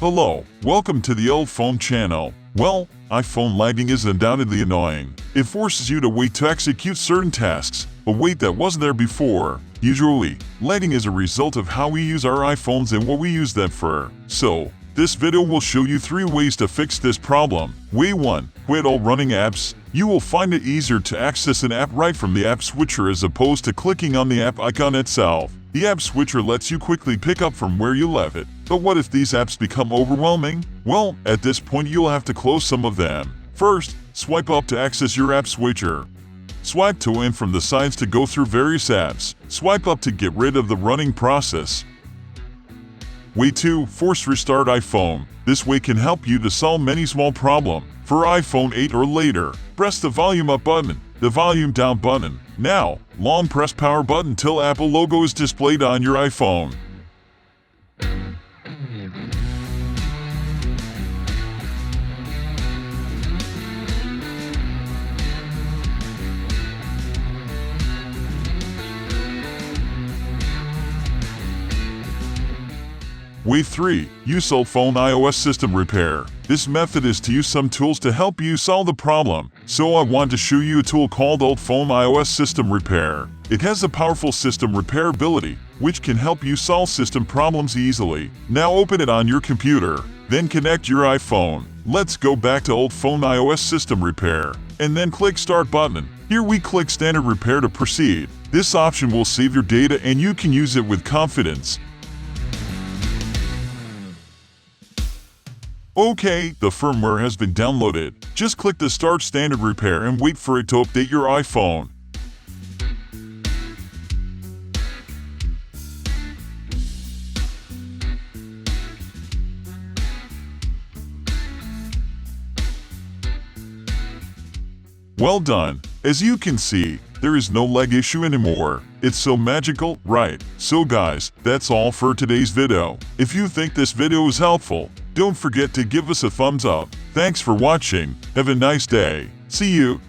Hello, welcome to the UltFone channel. Well, iPhone lagging is undoubtedly annoying. It forces you to wait to execute certain tasks, a wait that wasn't there before. Usually, lagging is a result of how we use our iPhones and what we use them for. So, this video will show you 3 ways to fix this problem. Way 1. Quit all running apps. You will find it easier to access an app right from the app switcher as opposed to clicking on the app icon itself. The app switcher lets you quickly pick up from where you left it. But what if these apps become overwhelming? Well, at this point you'll have to close some of them. First, swipe up to access your app switcher. Swipe to and from the sides to go through various apps. Swipe up to get rid of the running process. Way 2. Force restart iPhone. This way can help you to solve many small problems. For iPhone 8 or later, press the volume up button, the volume down button. Now, long press power button till Apple logo is displayed on your iPhone. Way 3. Use UltFone iOS system repair. This method is to use some tools to help you solve the problem. So I want to show you a tool called UltFone iOS system repair. It has a powerful system repair ability, which can help you solve system problems easily. Now open it on your computer, then connect your iPhone. Let's go back to UltFone iOS system repair, and then click Start button. Here we click Standard Repair to proceed. This option will save your data and you can use it with confidence. Okay, the firmware has been downloaded. Just click the Start Standard Repair and wait for it to update your iPhone. Well done. As you can see, there is no lag issue anymore. It's so magical, right? So guys, that's all for today's video. If you think this video was helpful, don't forget to give us a thumbs up. Thanks for watching. Have a nice day. See you.